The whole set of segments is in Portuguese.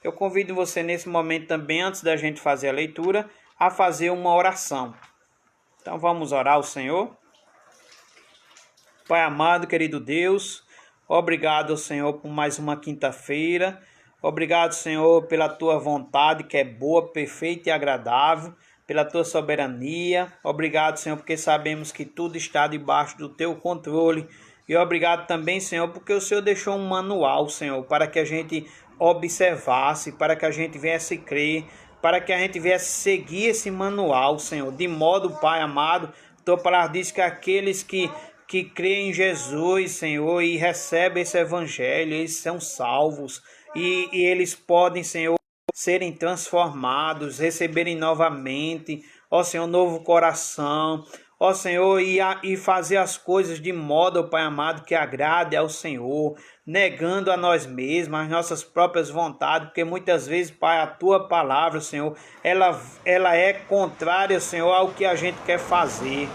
eu convido você nesse momento também, antes da gente fazer a leitura, a fazer uma oração. Então vamos orar ao Senhor. Pai amado, querido Deus, obrigado, Senhor, por mais uma quinta-feira. Obrigado, Senhor, pela tua vontade, que é boa, perfeita e agradável, pela tua soberania. Obrigado, Senhor, porque sabemos que tudo está debaixo do teu controle. E obrigado também, Senhor, porque o Senhor deixou um manual, Senhor, para que a gente observasse, para que a gente viesse crer, para que a gente viesse seguir esse manual, Senhor. De modo, Pai amado, tua palavra diz que aqueles que creem em Jesus, Senhor, e recebem esse evangelho, eles são salvos. E eles podem, Senhor, serem transformados, receberem novamente, ó Senhor, novo coração, ó Senhor, e fazer as coisas de modo, ó Pai amado, que agrade ao Senhor, negando a nós mesmos, as nossas próprias vontades, porque muitas vezes, Pai, a tua palavra, Senhor, ela é contrária, Senhor, ao que a gente quer fazer.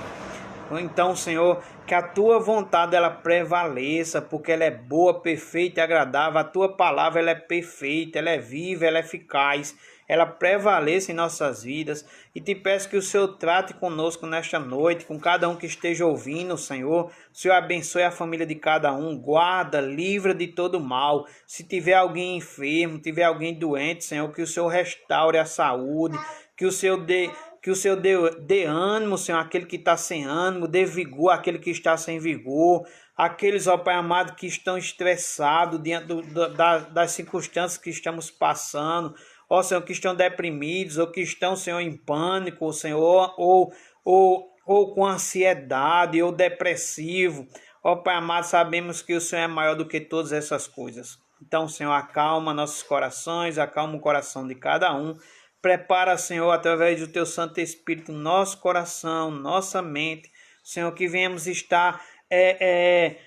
Então, Senhor, que a tua vontade ela prevaleça, porque ela é boa, perfeita e agradável. A tua palavra ela é perfeita, ela é viva, ela é eficaz. Ela prevaleça em nossas vidas. E te peço que o Senhor trate conosco nesta noite, com cada um que esteja ouvindo, Senhor. O Senhor abençoe a família de cada um, guarda, livra de todo mal. Se tiver alguém enfermo, tiver alguém doente, Senhor, que o Senhor restaure a saúde, que o Senhor dê ânimo, Senhor, aquele que está sem ânimo, dê vigor àquele que está sem vigor, aqueles, ó Pai amado, que estão estressados diante das circunstâncias que estamos passando, ó Senhor, que estão deprimidos, ou que estão, Senhor, em pânico, Senhor, ou com ansiedade, ou depressivo. Ó Pai amado, sabemos que o Senhor é maior do que todas essas coisas. Então, Senhor, acalma nossos corações, acalma o coração de cada um. Prepara, Senhor, através do teu Santo Espírito, nosso coração, nossa mente, Senhor, que venhamos estar,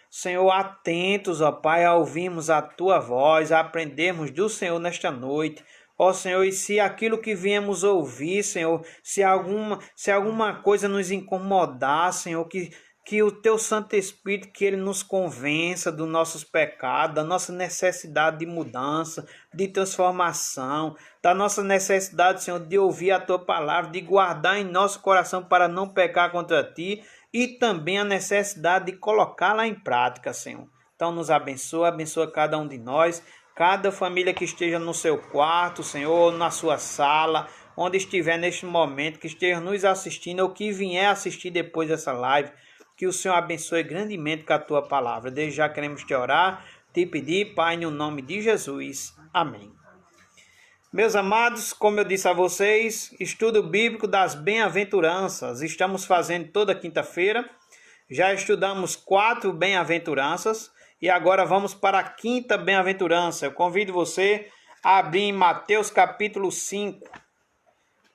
Senhor, atentos, ó Pai, a ouvirmos a tua voz, a aprendermos do Senhor nesta noite. Ó Senhor, e se aquilo que viemos ouvir, Senhor, se alguma coisa nos incomodar, Senhor, que o teu Santo Espírito, que ele nos convença dos nossos pecados, da nossa necessidade de mudança, de transformação, da nossa necessidade, Senhor, de ouvir a tua palavra, de guardar em nosso coração para não pecar contra ti, e também a necessidade de colocá-la em prática, Senhor. Então nos abençoa cada um de nós, cada família que esteja no seu quarto, Senhor, na sua sala, onde estiver neste momento, que esteja nos assistindo ou que vier assistir depois dessa live. Que o Senhor abençoe grandemente com a tua palavra. Desde já queremos te orar, te pedir, Pai, no nome de Jesus. Amém. Meus amados, como eu disse a vocês, estudo bíblico das bem-aventuranças. Estamos fazendo toda quinta-feira. Já estudamos 4 bem-aventuranças e agora vamos para a 5ª bem-aventurança. Eu convido você a abrir em Mateus capítulo 5.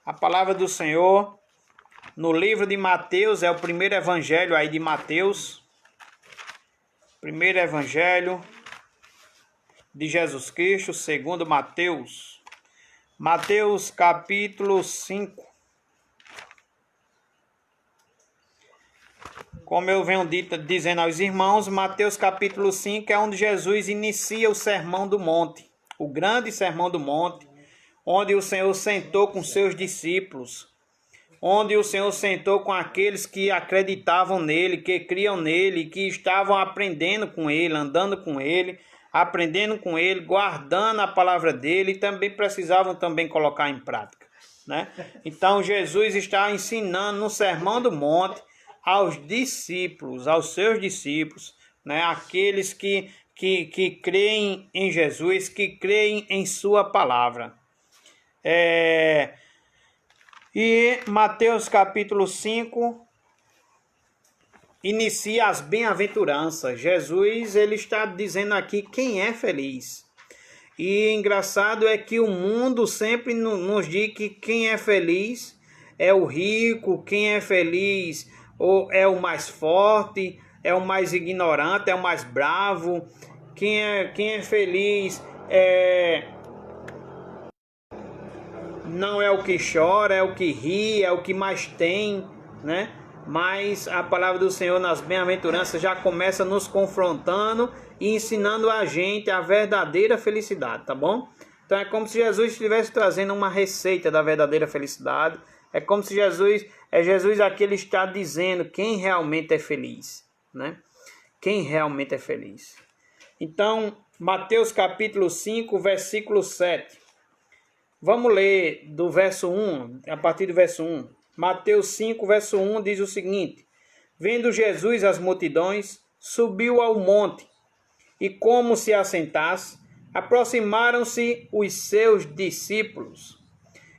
A palavra do Senhor no livro de Mateus, é o primeiro evangelho aí de Mateus. Primeiro evangelho de Jesus Cristo, segundo Mateus. Mateus capítulo 5. Como eu venho dizendo aos irmãos, Mateus capítulo 5 é onde Jesus inicia o Sermão do Monte. O grande Sermão do Monte, onde o Senhor sentou com seus discípulos, onde o Senhor sentou com aqueles que acreditavam nele, que criam nele, que estavam aprendendo com ele, andando com ele, aprendendo com ele, guardando a palavra dele e também precisavam também colocar em prática, né? Então Jesus está ensinando no Sermão do Monte aos discípulos, aos seus discípulos, né? Aqueles que creem em Jesus, que creem em sua palavra. E Mateus capítulo 5 inicia as bem-aventuranças. Jesus ele está dizendo aqui quem é feliz. E engraçado é que o mundo sempre nos diz que quem é feliz é o rico, quem é feliz ou é o mais forte, é o mais ignorante, é o mais bravo. Quem é feliz não é o que chora, é o que ri, é o que mais tem, né? Mas a palavra do Senhor nas bem-aventuranças já começa nos confrontando e ensinando a gente a verdadeira felicidade, tá bom? Então é como se Jesus estivesse trazendo uma receita da verdadeira felicidade. É como se Jesus aqui ele está dizendo quem realmente é feliz, né? Quem realmente é feliz. Então, Mateus capítulo 5, versículo 7. Vamos ler do verso 1, a partir do verso 1. Mateus 5, verso 1 diz o seguinte: Vendo Jesus as multidões, subiu ao monte, e como se assentasse, aproximaram-se os seus discípulos,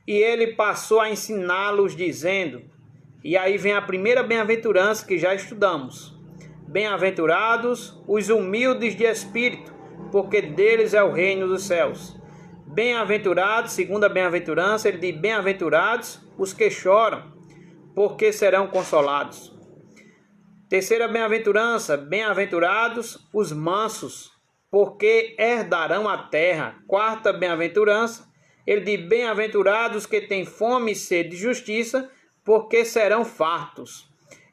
e ele passou a ensiná-los, dizendo, e aí vem a primeira bem-aventurança que já estudamos: Bem-aventurados os humildes de espírito, porque deles é o reino dos céus. Bem-aventurados, segunda bem-aventurança, ele diz: Bem-aventurados os que choram, porque serão consolados. Terceira bem-aventurança: Bem-aventurados os mansos, porque herdarão a terra. Quarta bem-aventurança, ele diz: Bem-aventurados que têm fome e sede de justiça, porque serão fartos.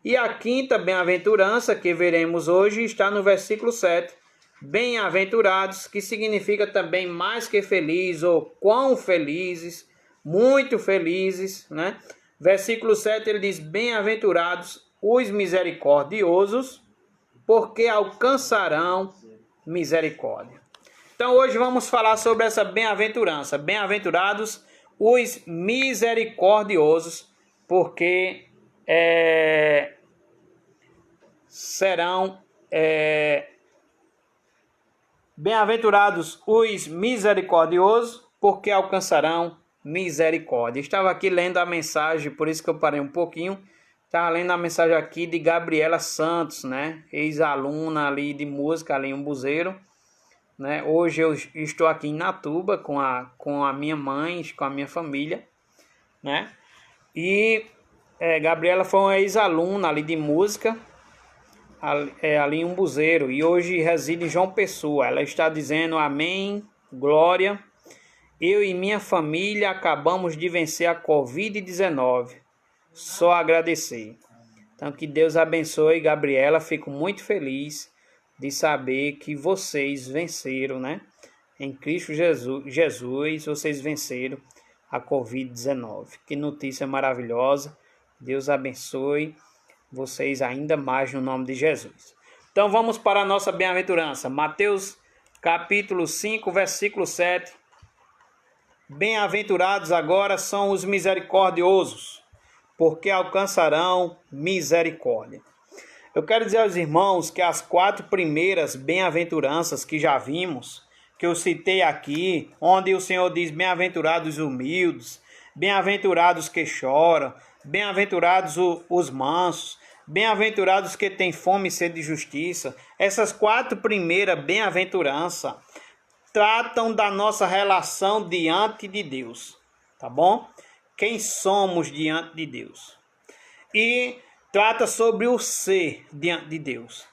E a quinta bem-aventurança que veremos hoje está no versículo 7. Bem-aventurados, que significa também mais que feliz, ou quão felizes, muito felizes, né? Versículo 7 ele diz: Bem-aventurados os misericordiosos, porque alcançarão misericórdia. Então hoje vamos falar sobre essa bem-aventurança. Bem-aventurados os misericordiosos, porque serão bem-aventurados os misericordiosos, porque alcançarão misericórdia. Estava aqui lendo a mensagem, por isso que eu parei um pouquinho. Estava lendo a mensagem aqui de Gabriela Santos, né? Ex-aluna ali de música ali em Umbuzeiro, né? Hoje eu estou aqui em Natuba com a minha mãe, com a minha família, né? E Gabriela foi uma ex-aluna ali de música, ali em Umbuzeiro, e hoje reside em João Pessoa. Ela está dizendo: amém, glória. Eu e minha família acabamos de vencer a Covid-19. Só agradecer. Então que Deus abençoe, Gabriela. Fico muito feliz de saber que vocês venceram, né? Em Cristo Jesus, vocês venceram a Covid-19. Que notícia maravilhosa. Deus abençoe vocês ainda mais no nome de Jesus. Então vamos para a nossa bem-aventurança. Mateus capítulo 5, versículo 7. Bem-aventurados agora são os misericordiosos, porque alcançarão misericórdia. Eu quero dizer aos irmãos que as 4 primeiras bem-aventuranças que já vimos, que eu citei aqui, onde o Senhor diz: bem-aventurados os humildes, bem-aventurados que choram, bem-aventurados os mansos, bem-aventurados que têm fome e sede de justiça. Essas 4 primeiras bem-aventuranças tratam da nossa relação diante de Deus, tá bom? Quem somos diante de Deus. E trata sobre o ser diante de Deus.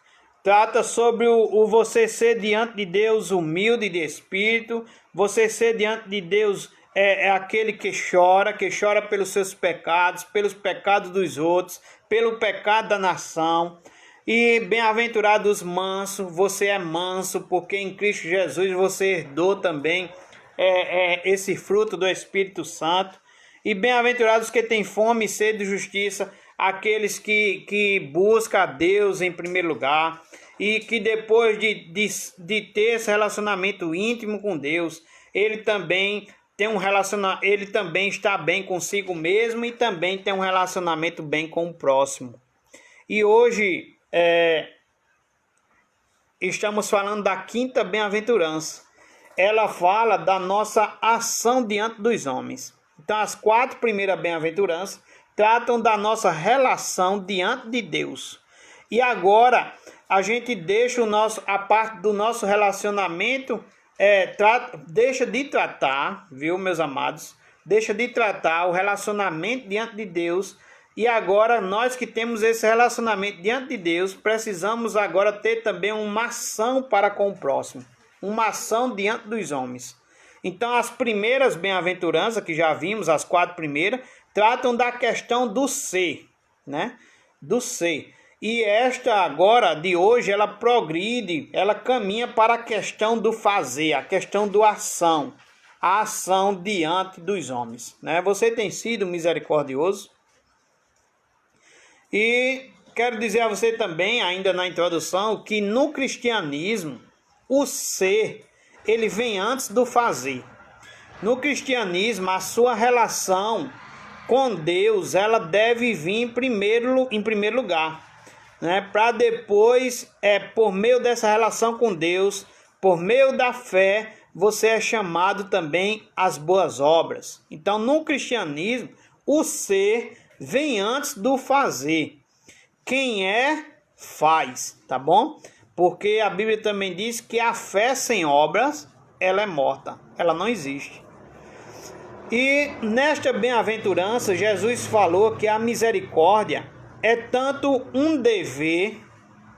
Trata sobre o você ser diante de Deus humilde de espírito. Você ser diante de Deus é aquele que chora pelos seus pecados, pelos pecados dos outros, pelo pecado da nação. E bem-aventurado os mansos, você é manso, porque em Cristo Jesus você herdou também esse fruto do Espírito Santo. E bem-aventurados que têm fome e sede de justiça, aqueles que buscam a Deus em primeiro lugar, e que depois de ter esse relacionamento íntimo com Deus, ele também ele também está bem consigo mesmo e também tem um relacionamento bem com o próximo. E hoje estamos falando da quinta bem-aventurança. Ela fala da nossa ação diante dos homens. Então, as 4 primeiras bem-aventuranças tratam da nossa relação diante de Deus. E agora, a gente deixa a parte do nosso relacionamento, deixa de tratar, viu, meus amados? Deixa de tratar o relacionamento diante de Deus. E agora, nós que temos esse relacionamento diante de Deus, precisamos agora ter também uma ação para com o próximo. Uma ação diante dos homens. Então, as primeiras bem-aventuranças, que já vimos, as 4 primeiras, tratam da questão do ser, né? Do ser. E esta agora, de hoje, ela progride, ela caminha para a questão do fazer, a questão do ação, a ação diante dos homens, né? Você tem sido misericordioso? E quero dizer a você também, ainda na introdução, que no cristianismo, o ser, ele vem antes do fazer. No cristianismo, a sua relação com Deus, ela deve vir em primeiro lugar, né? Para depois, por meio dessa relação com Deus, por meio da fé, você é chamado também às boas obras. Então, no cristianismo, o ser vem antes do fazer. Quem é, faz, tá bom? Porque a Bíblia também diz que a fé sem obras, ela é morta, ela não existe. E nesta bem-aventurança, Jesus falou que a misericórdia é tanto um dever,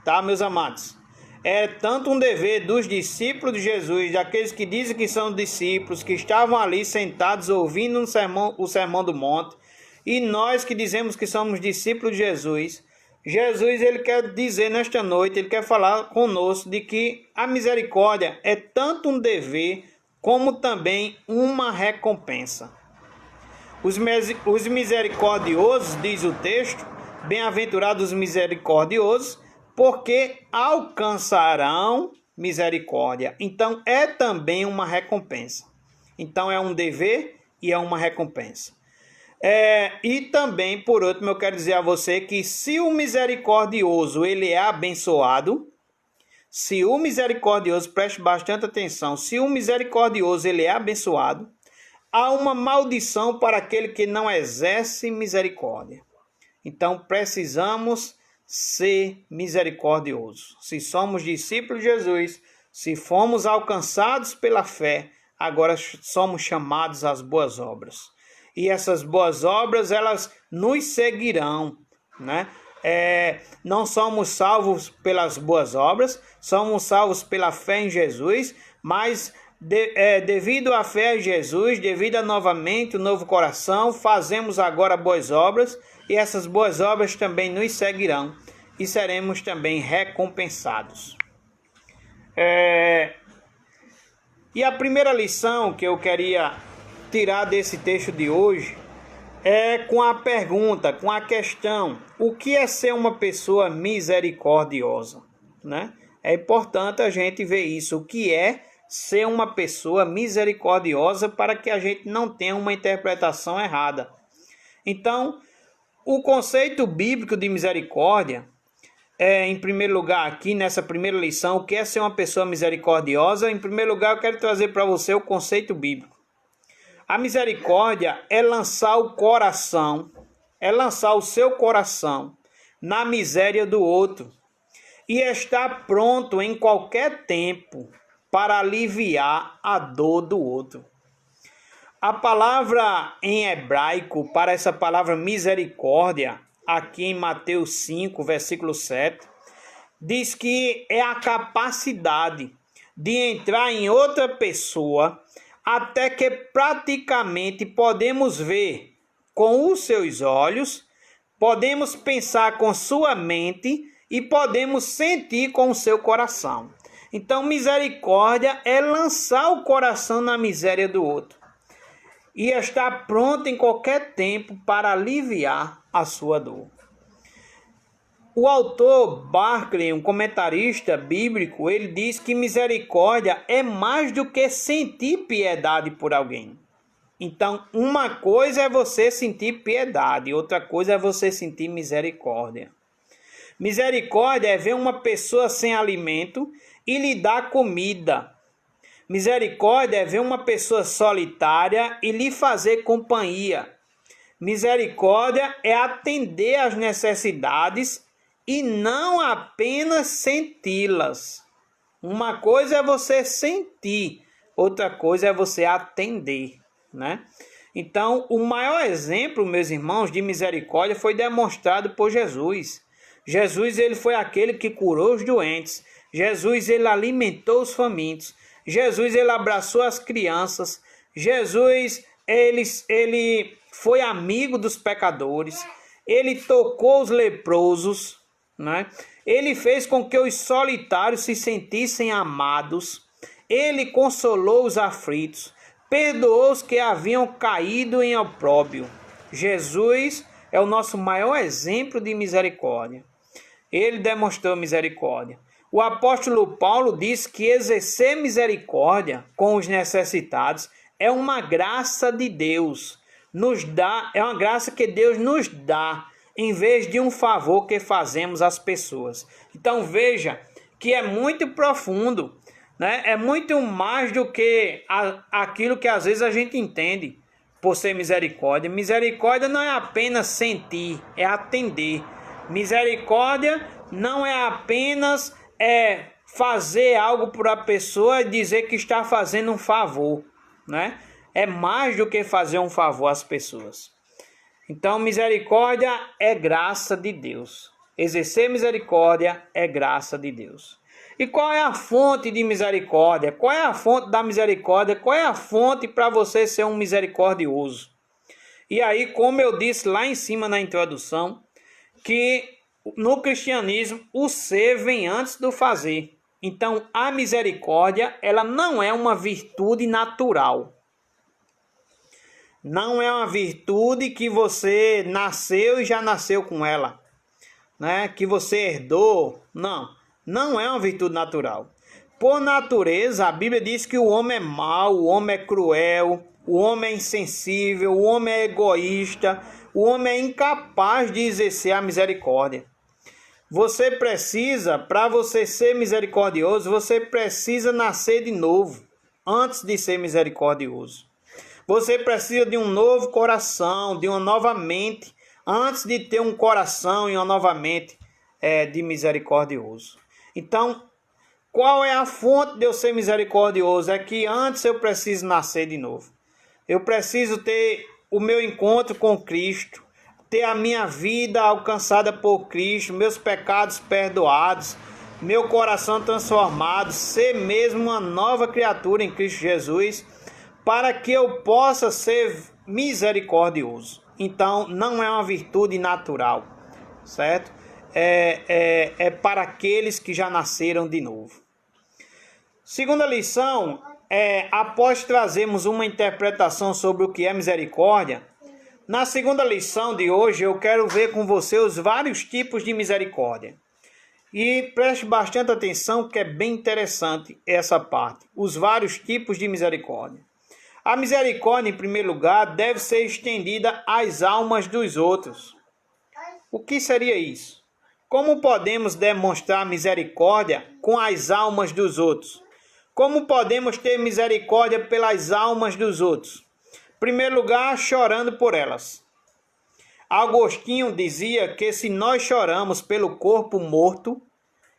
tá, meus amados? É tanto um dever dos discípulos de Jesus, daqueles que dizem que são discípulos, que estavam ali sentados ouvindo o sermão do monte, e nós que dizemos que somos discípulos de Jesus. Jesus, ele quer dizer nesta noite, ele quer falar conosco de que a misericórdia é tanto um dever como também uma recompensa. Os misericordiosos, diz o texto, bem-aventurados os misericordiosos, porque alcançarão misericórdia. Então, é também uma recompensa. Então, é um dever e é uma recompensa. E também, por último, eu quero dizer a você que se o misericordioso ele é abençoado, se o misericordioso, preste bastante atenção, se o misericordioso ele é abençoado, há uma maldição para aquele que não exerce misericórdia. Então, precisamos ser misericordiosos. Se somos discípulos de Jesus, se fomos alcançados pela fé, agora somos chamados às boas obras. E essas boas obras, elas nos seguirão, né? Não somos salvos pelas boas obras, somos salvos pela fé em Jesus, mas devido à fé em Jesus, devido a novamente o novo coração, fazemos agora boas obras, e essas boas obras também nos seguirão, e seremos também recompensados. E a primeira lição que eu queria tirar desse texto de hoje é com a pergunta, com a questão: o que é ser uma pessoa misericordiosa, né? É importante a gente ver isso, o que é ser uma pessoa misericordiosa, para que a gente não tenha uma interpretação errada. Então, o conceito bíblico de misericórdia, em primeiro lugar, aqui nessa primeira lição, o que é ser uma pessoa misericordiosa? Em primeiro lugar, eu quero trazer para você o conceito bíblico. A misericórdia é lançar o coração, é lançar o seu coração na miséria do outro e estar pronto em qualquer tempo para aliviar a dor do outro. A palavra em hebraico para essa palavra misericórdia, aqui em Mateus 5, versículo 7, diz que é a capacidade de entrar em outra pessoa até que praticamente podemos ver com os seus olhos, podemos pensar com sua mente e podemos sentir com o seu coração. Então, misericórdia é lançar o coração na miséria do outro e estar pronto em qualquer tempo para aliviar a sua dor. O autor Barclay, um comentarista bíblico, ele diz que misericórdia é mais do que sentir piedade por alguém. Então, uma coisa é você sentir piedade, outra coisa é você sentir misericórdia. Misericórdia é ver uma pessoa sem alimento e lhe dar comida. Misericórdia é ver uma pessoa solitária e lhe fazer companhia. Misericórdia é atender às necessidades e não apenas senti-las. Uma coisa é você sentir, outra coisa é você atender, né? Então, o maior exemplo, meus irmãos, de misericórdia foi demonstrado por Jesus. Jesus, ele foi aquele que curou os doentes. Jesus, ele alimentou os famintos. Jesus, ele abraçou as crianças. Jesus, ele foi amigo dos pecadores. Ele tocou os leprosos, né? Ele fez com que os solitários se sentissem amados. Ele consolou os aflitos. perdoou os que haviam caído em opróbrio. Jesus é o nosso maior exemplo de misericórdia. Ele demonstrou misericórdia. O apóstolo Paulo diz que exercer misericórdia com os necessitados é uma graça de Deus. É uma graça que Deus nos dá, em vez de um favor que fazemos às pessoas. Então veja que é muito profundo, né? É muito mais do que aquilo que às vezes a gente entende por ser misericórdia. Misericórdia não é apenas sentir, é atender. Misericórdia não é apenas fazer algo para a pessoa e dizer que está fazendo um favor, né? É mais do que fazer um favor às pessoas. Então, misericórdia é graça de Deus. Exercer misericórdia é graça de Deus. E qual é a fonte de misericórdia? Qual é a fonte da misericórdia? Qual é a fonte para você ser um misericordioso? E aí, como eu disse lá em cima na introdução, que no cristianismo o ser vem antes do fazer. Então, a misericórdia, ela não é uma virtude natural. Não é uma virtude que você nasceu e já nasceu com ela, né? Que você herdou. Não é uma virtude natural. Por natureza, a Bíblia diz que o homem é mau, o homem é cruel, o homem é insensível, o homem é egoísta, o homem é incapaz de exercer a misericórdia. Você precisa, para você ser misericordioso, você precisa nascer de novo, antes de ser misericordioso. Você precisa de um novo coração, de uma nova mente, antes de ter um coração e uma nova mente de misericordioso. Então, qual é a fonte de eu ser misericordioso? É que antes eu preciso nascer de novo. Eu preciso ter o meu encontro com Cristo, ter a minha vida alcançada por Cristo, meus pecados perdoados, meu coração transformado, ser mesmo uma nova criatura em Cristo Jesus, para que eu possa ser misericordioso. Então, não é uma virtude natural, certo? É para aqueles que já nasceram de novo. Segunda lição, após trazermos uma interpretação sobre o que é misericórdia, na segunda lição de hoje eu quero ver com você os vários tipos de misericórdia. E preste bastante atenção que é bem interessante essa parte, os vários tipos de misericórdia. A misericórdia, em primeiro lugar, deve ser estendida às almas dos outros. O que seria isso? Como podemos demonstrar misericórdia com as almas dos outros? Como podemos ter misericórdia pelas almas dos outros? Em primeiro lugar, chorando por elas. Agostinho dizia que se nós choramos pelo corpo morto,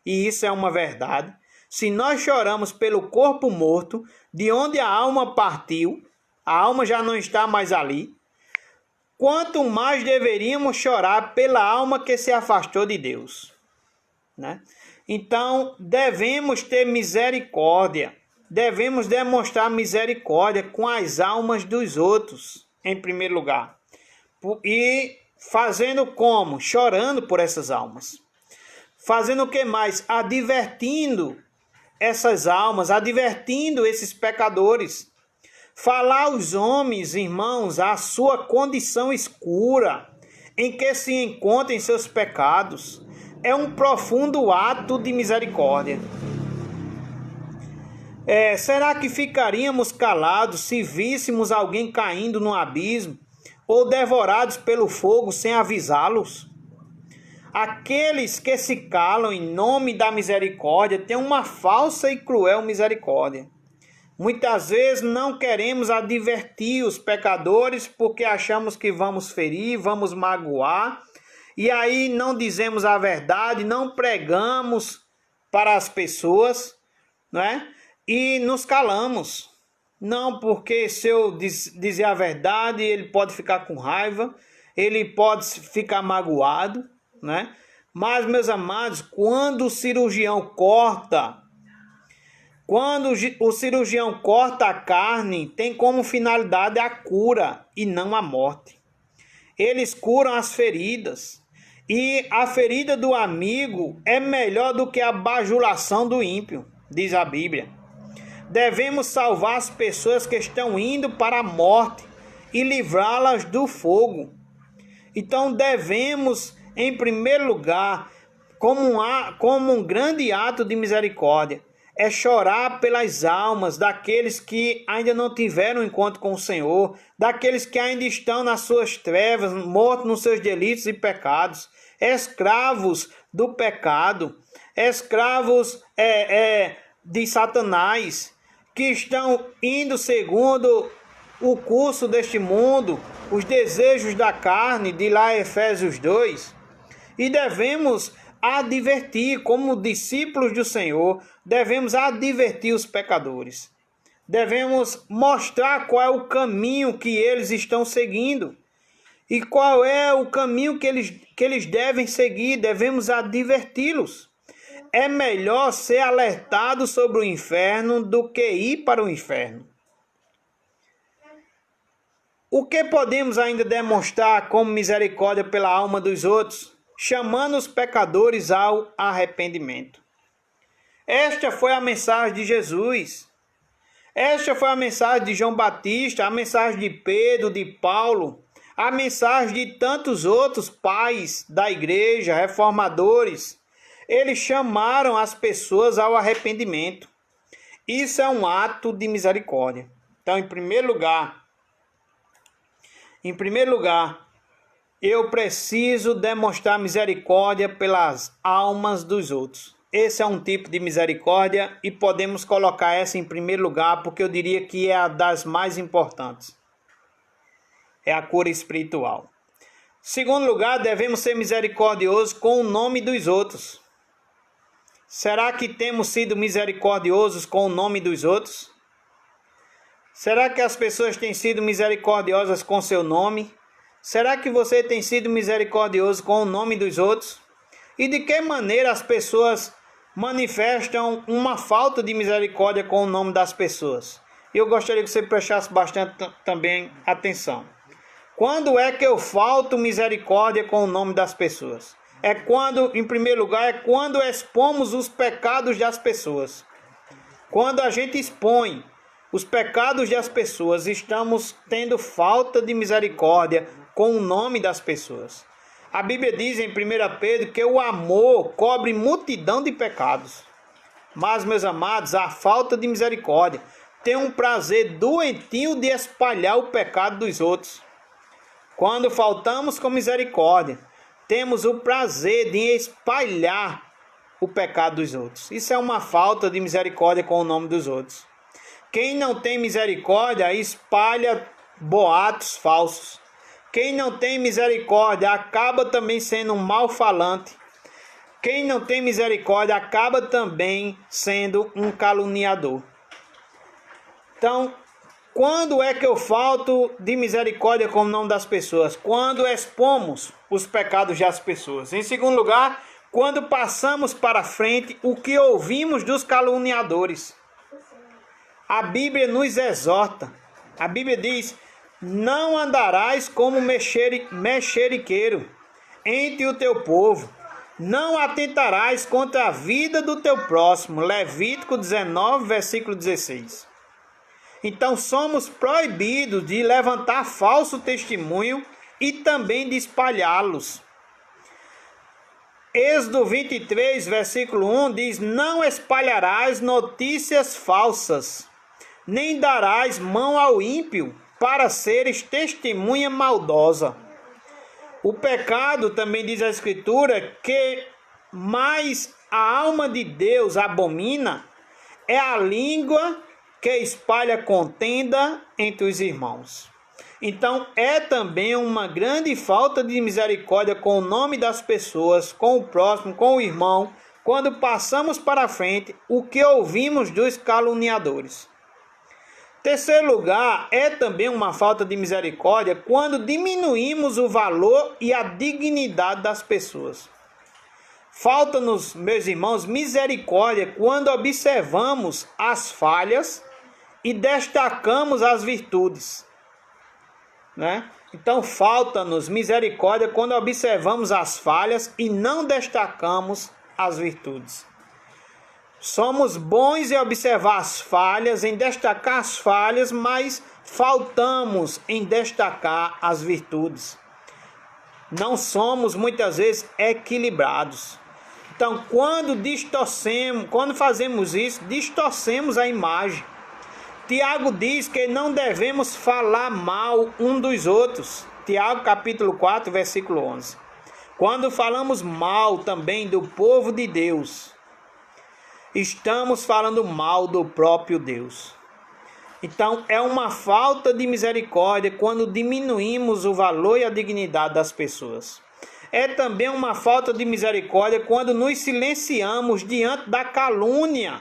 e isso é uma verdade, se nós choramos pelo corpo morto, de onde a alma partiu, a alma já não está mais ali, quanto mais deveríamos chorar pela alma que se afastou de Deus, né? Então, devemos ter misericórdia, devemos demonstrar misericórdia com as almas dos outros, em primeiro lugar. E fazendo como? Chorando por essas almas. Fazendo o que mais? Advertindo essas almas, advertindo esses pecadores. Falar aos homens, irmãos, a sua condição escura, em que se encontram seus pecados, é um profundo ato de misericórdia. Será que ficaríamos calados se víssemos alguém caindo no abismo ou devorados pelo fogo sem avisá-los? Aqueles que se calam em nome da misericórdia têm uma falsa e cruel misericórdia. Muitas vezes não queremos advertir os pecadores porque achamos que vamos ferir, vamos magoar, e aí não dizemos a verdade, não pregamos para as pessoas, né? E nos calamos. Não, porque se eu dizer a verdade, ele pode ficar com raiva, ele pode ficar magoado, né? Mas, meus amados, quando o cirurgião corta a carne, tem como finalidade a cura e não a morte. Eles curam as feridas. E a ferida do amigo é melhor do que a bajulação do ímpio, diz a Bíblia. Devemos salvar as pessoas que estão indo para a morte e livrá-las do fogo. Então devemos, em primeiro lugar, como um grande ato de misericórdia, é chorar pelas almas daqueles que ainda não tiveram encontro com o Senhor, daqueles que ainda estão nas suas trevas, mortos nos seus delitos e pecados, escravos do pecado, escravos de Satanás, que estão indo segundo o curso deste mundo, os desejos da carne, de lá Efésios 2, e devemos advertir, como discípulos do Senhor, devemos advertir os pecadores. Devemos mostrar qual é o caminho que eles estão seguindo e qual é o caminho que eles devem seguir. Devemos adverti-los. É melhor ser alertado sobre o inferno do que ir para o inferno. O que podemos ainda demonstrar como misericórdia pela alma dos outros? Chamando os pecadores ao arrependimento. Esta foi a mensagem de Jesus. Esta foi a mensagem de João Batista, a mensagem de Pedro, de Paulo, a mensagem de tantos outros pais da igreja, reformadores. Eles chamaram as pessoas ao arrependimento. Isso é um ato de misericórdia. Então, em primeiro lugar, eu preciso demonstrar misericórdia pelas almas dos outros. Esse é um tipo de misericórdia e podemos colocar essa em primeiro lugar, porque eu diria que é a das mais importantes. É a cura espiritual. Segundo lugar, devemos ser misericordiosos com o nome dos outros. Será que temos sido misericordiosos com o nome dos outros? Será que as pessoas têm sido misericordiosas com seu nome? Será que você tem sido misericordioso com o nome dos outros? E de que maneira as pessoas manifestam uma falta de misericórdia com o nome das pessoas? Eu gostaria que você prestasse bastante também atenção. Quando é que eu falto misericórdia com o nome das pessoas? É quando, em primeiro lugar, quando expomos os pecados das pessoas. Quando a gente expõe os pecados das pessoas, estamos tendo falta de misericórdia com o nome das pessoas. A Bíblia diz em 1 Pedro que o amor cobre multidão de pecados. Mas, meus amados, a falta de misericórdia tem um prazer doentio de espalhar o pecado dos outros. Quando faltamos com misericórdia, temos o prazer de espalhar o pecado dos outros. Isso é uma falta de misericórdia com o nome dos outros. Quem não tem misericórdia espalha boatos falsos. Quem não tem misericórdia acaba também sendo um mal-falante. Quem não tem misericórdia acaba também sendo um caluniador. Então, quando é que eu falto de misericórdia com o nome das pessoas? Quando expomos os pecados das pessoas. Em segundo lugar, quando passamos para frente o que ouvimos dos caluniadores. A Bíblia nos exorta. A Bíblia diz: não andarás como mexeriqueiro entre o teu povo. Não atentarás contra a vida do teu próximo. Levítico 19, versículo 16. Então somos proibidos de levantar falso testemunho e também de espalhá-los. Êxodo 23, versículo 1 diz: não espalharás notícias falsas, nem darás mão ao ímpio para seres testemunha maldosa. O pecado, também diz a Escritura, que mais a alma de Deus abomina é a língua que espalha contenda entre os irmãos. Então é também uma grande falta de misericórdia com o nome das pessoas, com o próximo, com o irmão, quando passamos para frente o que ouvimos dos caluniadores. Terceiro lugar, é também uma falta de misericórdia quando diminuímos o valor e a dignidade das pessoas. Falta-nos, meus irmãos, misericórdia quando observamos as falhas e destacamos as virtudes, né? Então falta-nos misericórdia quando observamos as falhas e não destacamos as virtudes. Somos bons em observar as falhas, em destacar as falhas, mas faltamos em destacar as virtudes. Não somos muitas vezes equilibrados. Então, quando fazemos isso, distorcemos a imagem. Tiago diz que não devemos falar mal um dos outros. Tiago capítulo 4, versículo 11. Quando falamos mal também do povo de Deus, estamos falando mal do próprio Deus. Então, é uma falta de misericórdia quando diminuímos o valor e a dignidade das pessoas. É também uma falta de misericórdia quando nos silenciamos diante da calúnia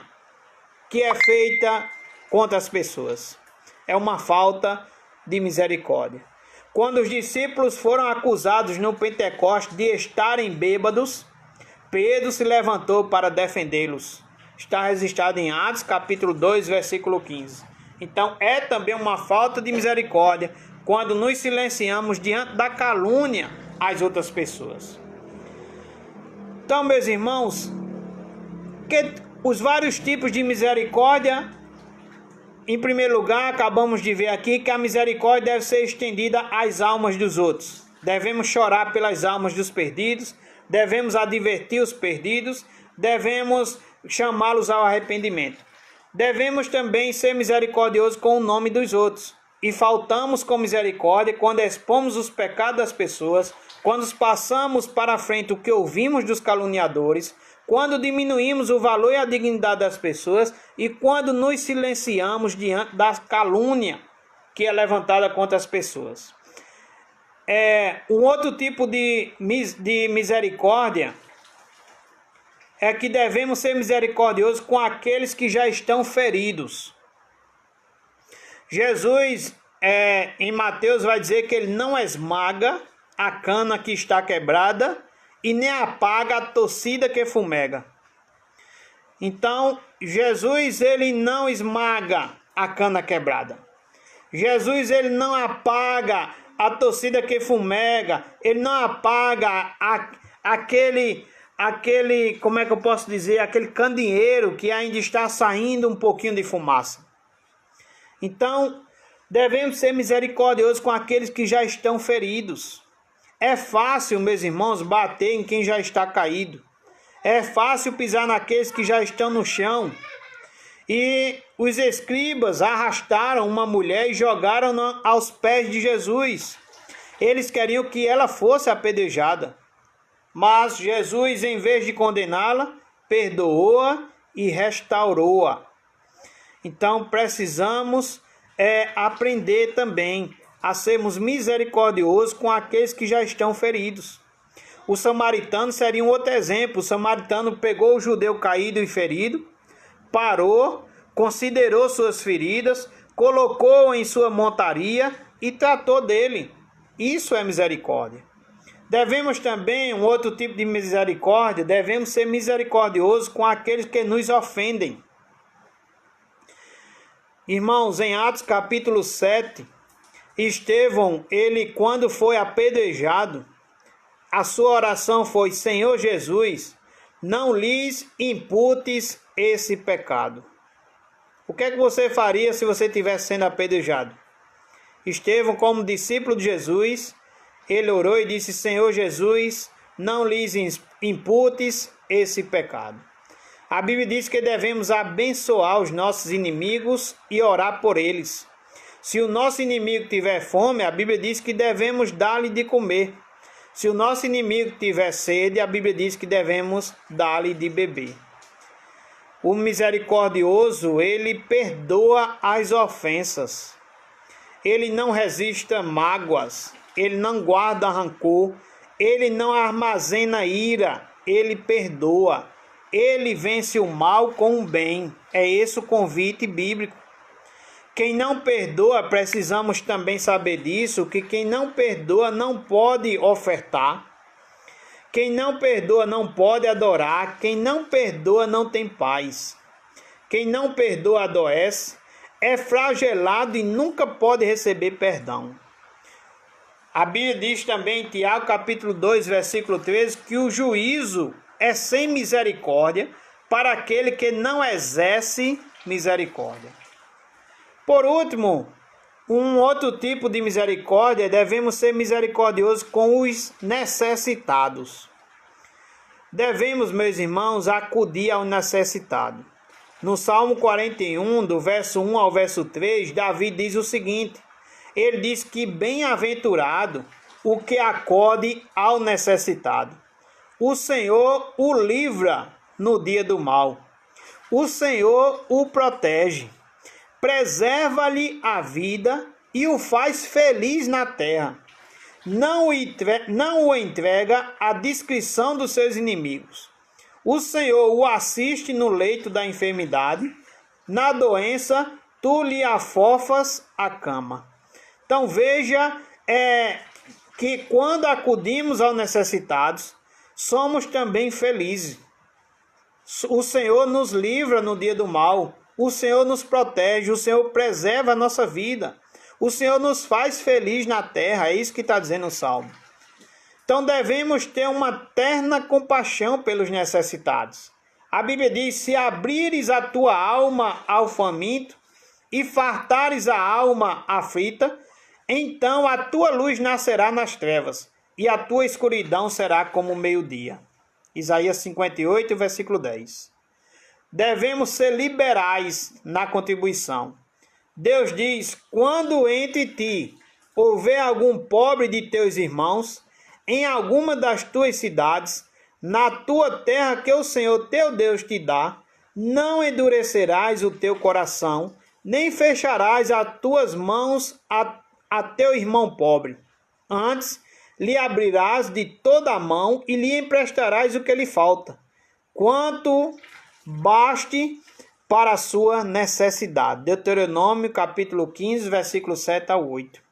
que é feita contra as pessoas. É uma falta de misericórdia. Quando os discípulos foram acusados no Pentecostes de estarem bêbados, Pedro se levantou para defendê-los. Está registrado em Atos capítulo 2, versículo 15. Então é também uma falta de misericórdia quando nos silenciamos diante da calúnia às outras pessoas. Então, meus irmãos, os vários tipos de misericórdia, em primeiro lugar, acabamos de ver aqui que a misericórdia deve ser estendida às almas dos outros. Devemos chorar pelas almas dos perdidos, devemos advertir os perdidos, devemos chamá-los ao arrependimento. Devemos também ser misericordiosos com o nome dos outros. E faltamos com misericórdia quando expomos os pecados das pessoas, quando passamos para frente o que ouvimos dos caluniadores, quando diminuímos o valor e a dignidade das pessoas e quando nos silenciamos diante da calúnia que é levantada contra as pessoas. Um outro tipo de misericórdia é que devemos ser misericordiosos com aqueles que já estão feridos. Jesus, em Mateus, vai dizer que ele não esmaga a cana que está quebrada e nem apaga a torcida que fumega. Então, Jesus, ele não esmaga a cana quebrada. Jesus, ele não apaga a torcida que fumega. Ele não apaga aquele, como é que eu posso dizer, aquele candeeiro que ainda está saindo um pouquinho de fumaça. Então, devemos ser misericordiosos com aqueles que já estão feridos. É fácil, meus irmãos, bater em quem já está caído. É fácil pisar naqueles que já estão no chão. E os escribas arrastaram uma mulher e jogaram-na aos pés de Jesus. Eles queriam que ela fosse apedrejada. Mas Jesus, em vez de condená-la, perdoou-a e restaurou-a. Então precisamos aprender também a sermos misericordiosos com aqueles que já estão feridos. O samaritano seria um outro exemplo. O samaritano pegou o judeu caído e ferido, parou, considerou suas feridas, colocou-o em sua montaria e tratou dele. Isso é misericórdia. Devemos também, um outro tipo de misericórdia, devemos ser misericordiosos com aqueles que nos ofendem. Irmãos, em Atos capítulo 7, Estevão, ele quando foi apedrejado, a sua oração foi: Senhor Jesus, não lhes imputes esse pecado. O que é que você faria se você estivesse sendo apedrejado? Estevão, como discípulo de Jesus, ele orou e disse: Senhor Jesus, não lhes imputes esse pecado. A Bíblia diz que devemos abençoar os nossos inimigos e orar por eles. Se o nosso inimigo tiver fome, a Bíblia diz que devemos dar-lhe de comer. Se o nosso inimigo tiver sede, a Bíblia diz que devemos dar-lhe de beber. O misericordioso, ele perdoa as ofensas. Ele não resiste a mágoas. Ele não guarda rancor. Ele não armazena ira. Ele perdoa. Ele vence o mal com o bem. É esse o convite bíblico. Quem não perdoa, precisamos também saber disso, que quem não perdoa não pode ofertar. Quem não perdoa não pode adorar. Quem não perdoa não tem paz. Quem não perdoa adoece, é flagelado e nunca pode receber perdão. A Bíblia diz também em Tiago capítulo 2, versículo 13, que o juízo é sem misericórdia para aquele que não exerce misericórdia. Por último, um outro tipo de misericórdia, devemos ser misericordiosos com os necessitados. Devemos, meus irmãos, acudir ao necessitado. No Salmo 41, do verso 1 ao verso 3, Davi diz o seguinte: ele diz que bem-aventurado o que acode ao necessitado. O Senhor o livra no dia do mal. O Senhor o protege. Preserva-lhe a vida e o faz feliz na terra. Não o entrega à discrição dos seus inimigos. O Senhor o assiste no leito da enfermidade. Na doença, tu lhe afofas a cama. Então veja que quando acudimos aos necessitados, somos também felizes. O Senhor nos livra no dia do mal. O Senhor nos protege. O Senhor preserva a nossa vida. O Senhor nos faz feliz na terra. É isso que está dizendo o Salmo. Então devemos ter uma terna compaixão pelos necessitados. A Bíblia diz: se abrires a tua alma ao faminto e fartares a alma aflita, então a tua luz nascerá nas trevas e a tua escuridão será como o meio-dia. Isaías 58, versículo 10. Devemos ser liberais na contribuição. Deus diz: quando entre ti houver algum pobre de teus irmãos, em alguma das tuas cidades, na tua terra que o Senhor teu Deus te dá, não endurecerás o teu coração, nem fecharás as tuas mãos a teu irmão pobre. Antes, lhe abrirás de toda a mão e lhe emprestarás o que lhe falta, quanto baste para a sua necessidade. Deuteronômio capítulo 15, versículo 7 a 8.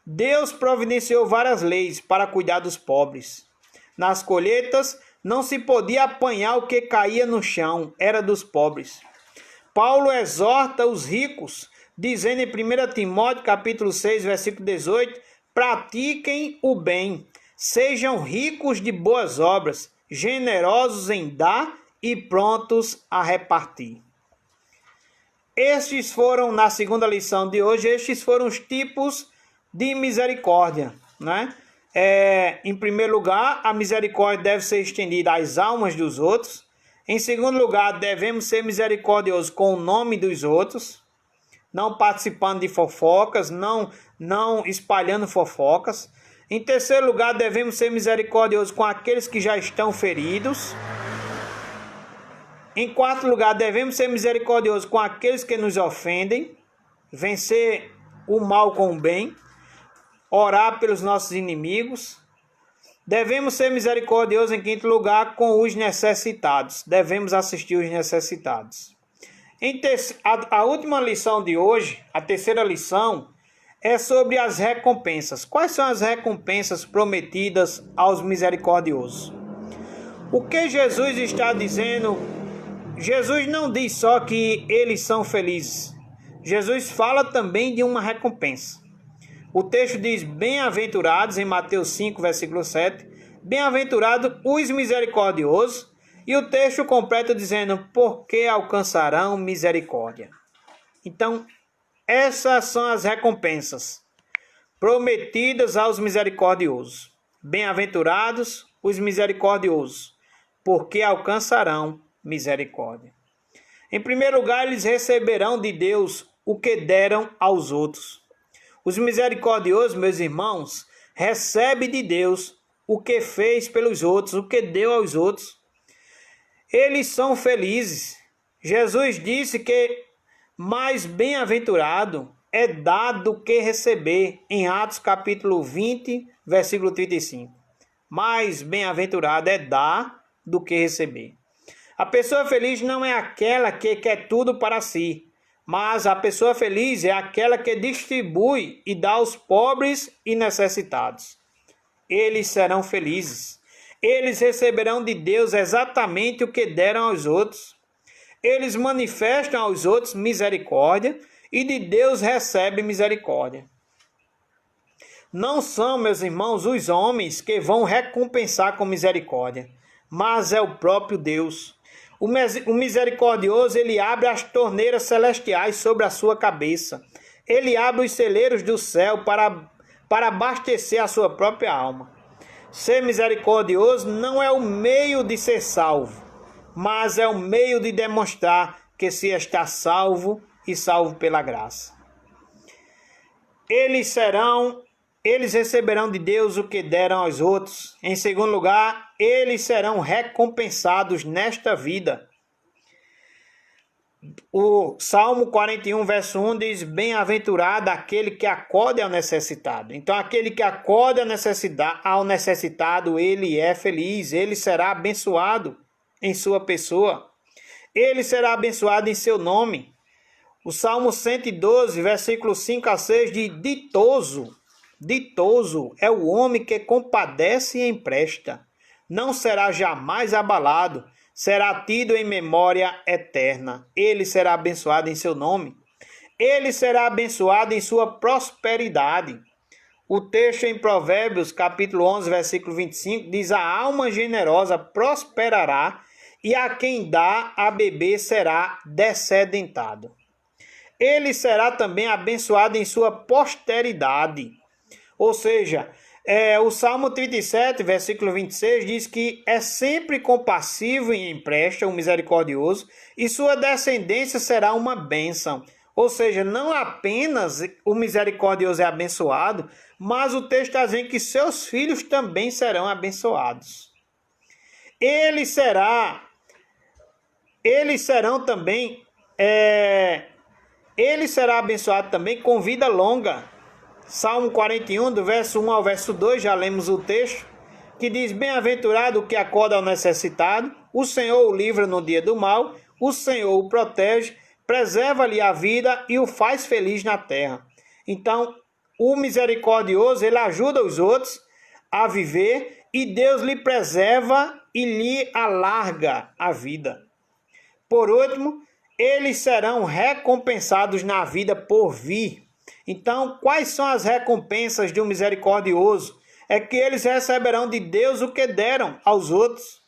Deus providenciou várias leis para cuidar dos pobres. Nas colheitas não se podia apanhar o que caía no chão, era dos pobres. Paulo exorta os ricos, dizendo em 1 Timóteo capítulo 6, versículo 18: pratiquem o bem, sejam ricos de boas obras, generosos em dar e prontos a repartir. Estes foram, na segunda lição de hoje, estes foram os tipos de misericórdia, né? Em primeiro lugar, a misericórdia deve ser estendida às almas dos outros. Em segundo lugar, devemos ser misericordiosos com o nome dos outros, não participando de fofocas, não espalhando fofocas. Em terceiro lugar, devemos ser misericordiosos com aqueles que já estão feridos. Em quarto lugar, devemos ser misericordiosos com aqueles que nos ofendem, vencer o mal com o bem, orar pelos nossos inimigos. Devemos ser misericordiosos, em quinto lugar, com os necessitados. Devemos assistir os necessitados. A última lição de hoje, a terceira lição, é sobre as recompensas. Quais são as recompensas prometidas aos misericordiosos? O que Jesus está dizendo? Jesus não diz só que eles são felizes. Jesus fala também de uma recompensa. O texto diz: bem-aventurados, em Mateus 5, versículo 7, bem-aventurados os misericordiosos, e o texto completo dizendo: porque alcançarão misericórdia. Então, essas são as recompensas prometidas aos misericordiosos. Bem-aventurados os misericordiosos, porque alcançarão misericórdia. Em primeiro lugar, eles receberão de Deus o que deram aos outros. Os misericordiosos, meus irmãos, recebem de Deus o que fez pelos outros, o que deu aos outros. Eles são felizes. Jesus disse que mais bem-aventurado é dar do que receber, em Atos capítulo 20, versículo 35. Mais bem-aventurado é dar do que receber. A pessoa feliz não é aquela que quer tudo para si, mas a pessoa feliz é aquela que distribui e dá aos pobres e necessitados. Eles serão felizes. Eles receberão de Deus exatamente o que deram aos outros. Eles manifestam aos outros misericórdia e de Deus recebem misericórdia. Não são, meus irmãos, os homens que vão recompensar com misericórdia, mas é o próprio Deus. O misericordioso, ele abre as torneiras celestiais sobre a sua cabeça. Ele abre os celeiros do céu para abastecer a sua própria alma. Ser misericordioso não é o meio de ser salvo, mas é o meio de demonstrar que se está salvo e salvo pela graça. Eles receberão de Deus o que deram aos outros. Em segundo lugar, eles serão recompensados nesta vida. O Salmo 41, verso 1 diz: bem-aventurado aquele que acode ao necessitado. Então, aquele que acode ao necessitado, ele é feliz, ele será abençoado em sua pessoa. Ele será abençoado em seu nome. O Salmo 112, versículos 5 a 6 diz: ditoso é o homem que compadece e empresta. Não será jamais abalado, será tido em memória eterna. Ele será abençoado em seu nome. Ele será abençoado em sua prosperidade. O texto em Provérbios, capítulo 11, versículo 25, diz: a alma generosa prosperará, e a quem dá a beber será descedentado. Ele será também abençoado em sua posteridade. Ou seja, o Salmo 37, versículo 26, diz que é sempre compassivo e empresta, o misericordioso, e sua descendência será uma bênção. Ou seja, não apenas o misericordioso é abençoado, mas o texto está dizendo que seus filhos também serão abençoados. Eles serão também... Ele será abençoado também com vida longa. Salmo 41, do verso 1 ao verso 2, já lemos o texto, que diz: bem-aventurado o que acorda ao necessitado, o Senhor o livra no dia do mal, o Senhor o protege, preserva-lhe a vida e o faz feliz na terra. Então, o misericordioso, ele ajuda os outros a viver e Deus lhe preserva e lhe alarga a vida. Por último, eles serão recompensados na vida por vir. Então, quais são as recompensas de um misericordioso? É que eles receberão de Deus o que deram aos outros.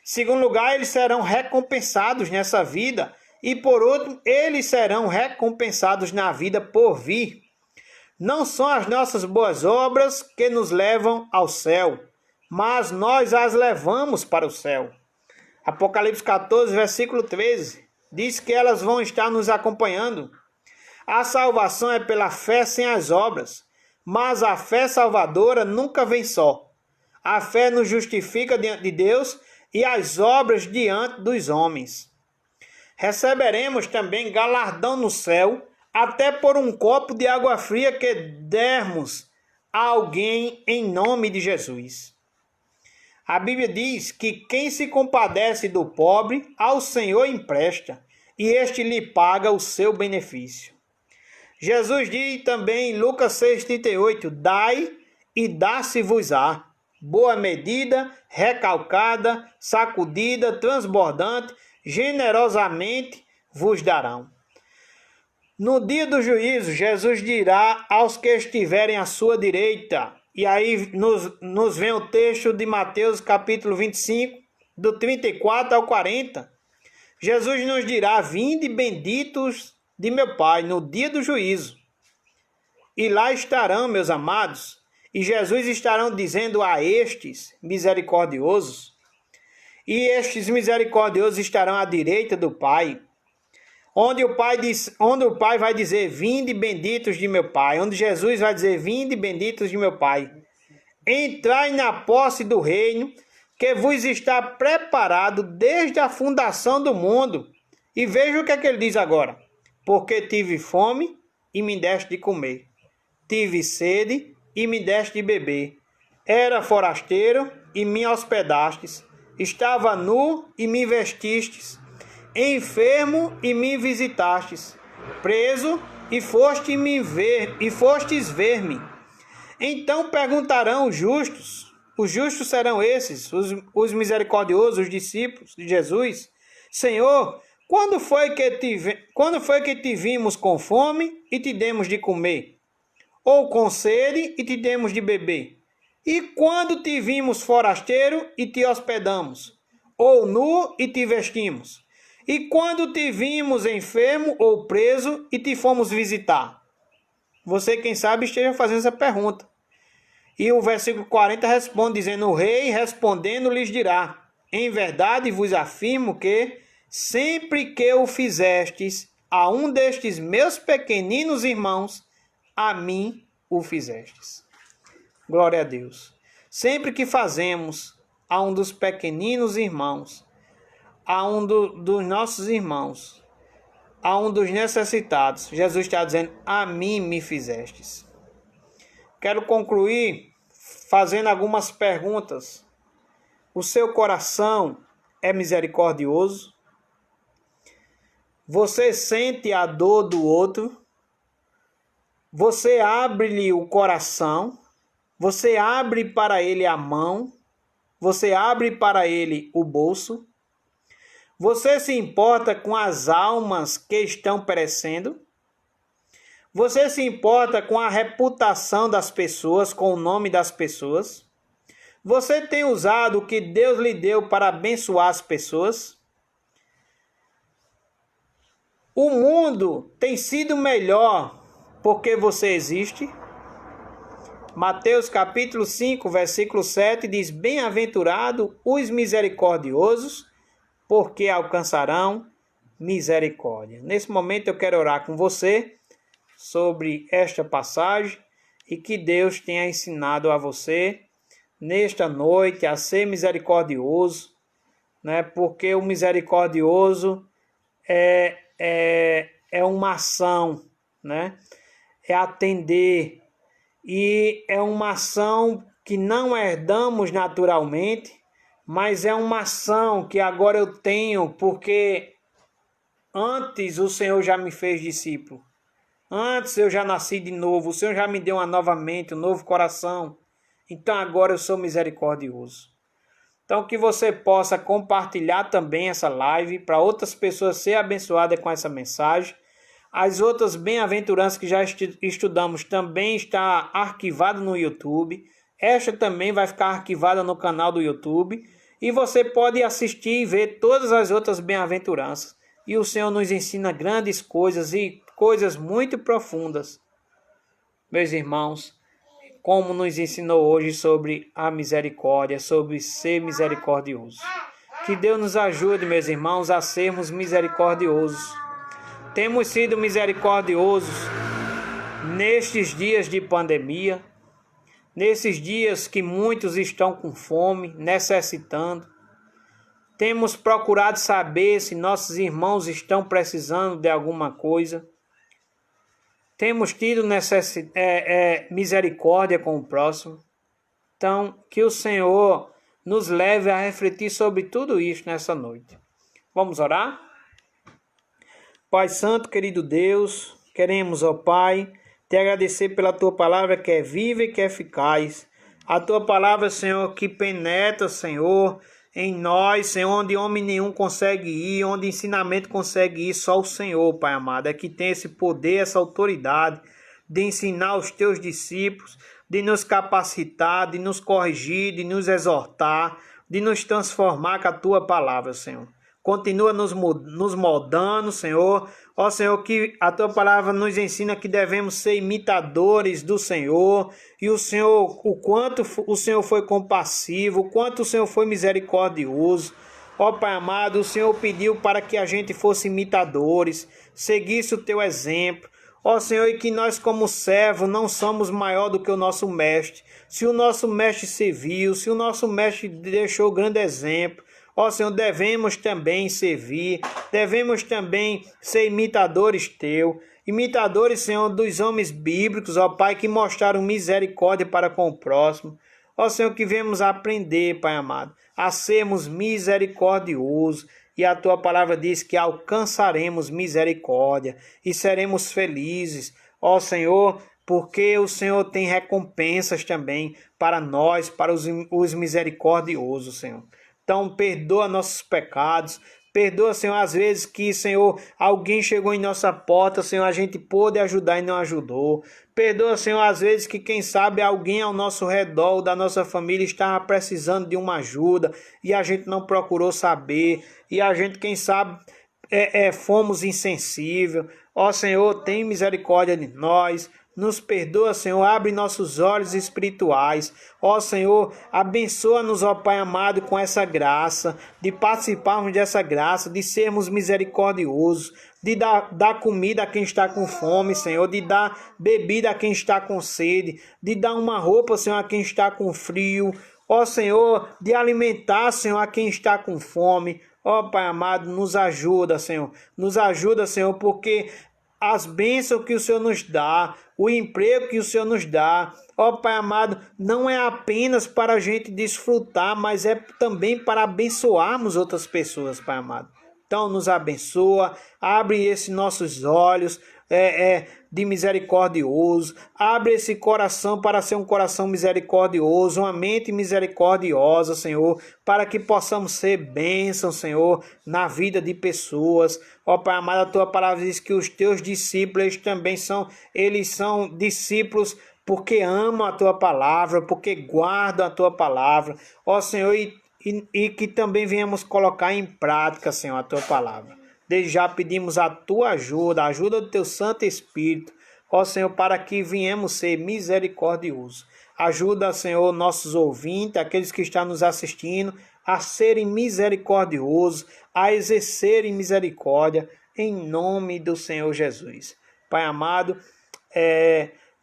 Em segundo lugar, eles serão recompensados nessa vida. E por último, eles serão recompensados na vida por vir. Não são as nossas boas obras que nos levam ao céu, mas nós as levamos para o céu. Apocalipse 14, versículo 13. Diz que elas vão estar nos acompanhando. A salvação é pela fé sem as obras, mas a fé salvadora nunca vem só. A fé nos justifica diante de Deus e as obras diante dos homens. Receberemos também galardão no céu, até por um copo de água fria que dermos a alguém em nome de Jesus. A Bíblia diz que quem se compadece do pobre, ao Senhor empresta, e este lhe paga o seu benefício. Jesus diz também em Lucas 6,38, dai e dá-se-vos-á, boa medida, recalcada, sacudida, transbordante, generosamente vos darão. No dia do juízo, Jesus dirá aos que estiverem à sua direita. E aí nos vem o texto de Mateus capítulo 25, do 34 ao 40. Jesus nos dirá: vinde benditos de meu Pai no dia do juízo. E lá estarão, meus amados, e Jesus estarão dizendo a estes misericordiosos, e estes misericordiosos estarão à direita do Pai, onde o Pai vai dizer: vinde benditos de meu Pai, onde Jesus vai dizer: vinde benditos de meu Pai, entrai na posse do reino que vos está preparado desde a fundação do mundo. E veja o que é que ele diz agora: porque tive fome e me deste de comer, tive sede e me deste de beber, era forasteiro e me hospedastes, estava nu e me vestistes, enfermo e me visitastes, preso e fostes ver-me. Então perguntarão os justos serão esses, os misericordiosos, os discípulos de Jesus: Senhor, quando foi que te vimos com fome e te demos de comer? Ou com sede e te demos de beber? E quando te vimos forasteiro e te hospedamos? ou nu e te vestimos? E quando te vimos enfermo ou preso e te fomos visitar? Você, quem sabe, esteja fazendo essa pergunta. E o versículo 40 responde, dizendo: o rei respondendo lhes dirá: em verdade vos afirmo que, sempre que o fizestes a um destes meus pequeninos irmãos, a mim o fizestes. Glória a Deus. Sempre que fazemos a um dos pequeninos irmãos, a um dos nossos irmãos, a um dos necessitados, Jesus está dizendo: a mim me fizestes. Quero concluir fazendo algumas perguntas. O seu coração é misericordioso? Você sente a dor do outro? Você abre-lhe o coração? Você abre para ele a mão? Você abre para ele o bolso? Você se importa com as almas que estão perecendo? Você se importa com a reputação das pessoas, com o nome das pessoas? Você tem usado o que Deus lhe deu para abençoar as pessoas? O mundo tem sido melhor porque você existe? Mateus capítulo 5, versículo 7 diz: bem-aventurado os misericordiosos, porque alcançarão misericórdia. Nesse momento eu quero orar com você sobre esta passagem e que Deus tenha ensinado a você nesta noite a ser misericordioso, né? Porque o misericordioso é uma ação, né? É atender, e é uma ação que não herdamos naturalmente, mas é uma ação que agora eu tenho porque antes o Senhor já me fez discípulo. Antes eu já nasci de novo, o Senhor já me deu uma nova mente, um novo coração. Então agora eu sou misericordioso. Então que você possa compartilhar também essa live para outras pessoas serem abençoadas com essa mensagem. As outras bem-aventuranças que já estudamos também está arquivado no YouTube. Esta também vai ficar arquivada no canal do YouTube. E você pode assistir e ver todas as outras bem-aventuranças. E o Senhor nos ensina grandes coisas e coisas muito profundas. Meus irmãos, como nos ensinou hoje sobre a misericórdia, sobre ser misericordioso. Que Deus nos ajude, meus irmãos, a sermos misericordiosos. Temos sido misericordiosos nestes dias de pandemia, nesses dias que muitos estão com fome, necessitando. Temos procurado saber se nossos irmãos estão precisando de alguma coisa. Temos tido misericórdia com o próximo. Então, que o Senhor nos leve a refletir sobre tudo isso nessa noite. Vamos orar? Pai Santo, querido Deus, queremos, ó Pai, te agradecer pela Tua palavra que é viva e que é eficaz. A Tua palavra, Senhor, que penetra, Senhor, em nós, Senhor, onde homem nenhum consegue ir, onde ensinamento consegue ir, só o Senhor, Pai amado, é que tem esse poder, essa autoridade de ensinar os Teus discípulos, de nos capacitar, de nos corrigir, de nos exortar, de nos transformar com a Tua palavra, Senhor. Continua nos moldando, Senhor. Ó Senhor, que a Tua palavra nos ensina que devemos ser imitadores do Senhor. E o Senhor, o quanto o Senhor foi compassivo, o quanto o Senhor foi misericordioso. Ó Pai amado, o Senhor pediu para que a gente fosse imitadores, seguisse o Teu exemplo. Ó Senhor, e que nós como servo não somos maior do que o nosso mestre. Se o nosso mestre serviu, se o nosso mestre deixou grande exemplo, ó Senhor, devemos também servir, devemos também ser imitadores Teu, imitadores, Senhor, dos homens bíblicos, ó Pai, que mostraram misericórdia para com o próximo. Ó Senhor, que vemos aprender, Pai amado, a sermos misericordiosos. E a Tua palavra diz que alcançaremos misericórdia e seremos felizes, ó Senhor, porque o Senhor tem recompensas também para nós, para os misericordiosos, Senhor. Então, perdoa nossos pecados, Perdoa, Senhor, às vezes que, Senhor, alguém chegou em nossa porta, Senhor, a gente pôde ajudar e não ajudou. Perdoa, Senhor, às vezes que, quem sabe, alguém ao nosso redor, da nossa família, estava precisando de uma ajuda e a gente não procurou saber. E a gente, quem sabe, fomos insensíveis. Ó Senhor, tem misericórdia de nós. Nos perdoa, Senhor, abre nossos olhos espirituais. Ó Senhor, abençoa-nos, ó Pai amado, com essa graça, de participarmos dessa graça, de sermos misericordiosos, de dar comida a quem está com fome, Senhor, de dar bebida a quem está com sede, de dar uma roupa, Senhor, a quem está com frio. Ó Senhor, de alimentar, Senhor, a quem está com fome. Ó Pai amado, nos ajuda, Senhor. Nos ajuda, Senhor, porque as bênçãos que o Senhor nos dá, o emprego que o Senhor nos dá, ó Pai amado, não é apenas para a gente desfrutar, mas é também para abençoarmos outras pessoas, Pai amado. Então nos abençoa, abre esses nossos olhos de misericordioso, abre esse coração para ser um coração misericordioso, uma mente misericordiosa, Senhor, para que possamos ser bênção, Senhor, na vida de pessoas. Ó Pai amado, a tua palavra diz que os teus discípulos também são discípulos porque amam a tua palavra, porque guardam a tua palavra. Ó Senhor, e que também venhamos colocar em prática, Senhor, a tua palavra. Desde já pedimos a tua ajuda, a ajuda do teu Santo Espírito, ó Senhor, para que venhamos ser misericordiosos. Ajuda, Senhor, nossos ouvintes, aqueles que estão nos assistindo, a serem misericordiosos, a exercerem misericórdia, em nome do Senhor Jesus. Pai amado,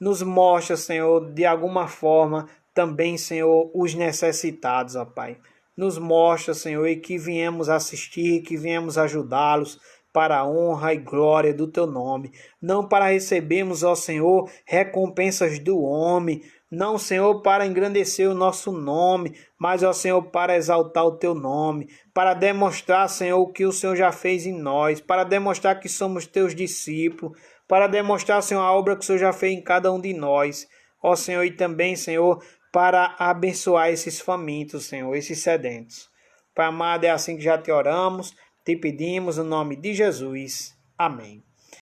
nos mostra, Senhor, de alguma forma, também, Senhor, os necessitados, ó Pai. Nos mostra, Senhor, e que viemos assistir, que viemos ajudá-los para a honra e glória do teu nome. Não para recebermos, ó Senhor, recompensas do homem. Não, Senhor, para engrandecer o nosso nome, mas, ó Senhor, para exaltar o teu nome. Para demonstrar, Senhor, o que o Senhor já fez em nós. Para demonstrar que somos teus discípulos. Para demonstrar, Senhor, a obra que o Senhor já fez em cada um de nós. Ó Senhor, e também, Senhor, para abençoar esses famintos, Senhor, esses sedentos. Pai amado, é assim que já te oramos, te pedimos no nome de Jesus. Amém.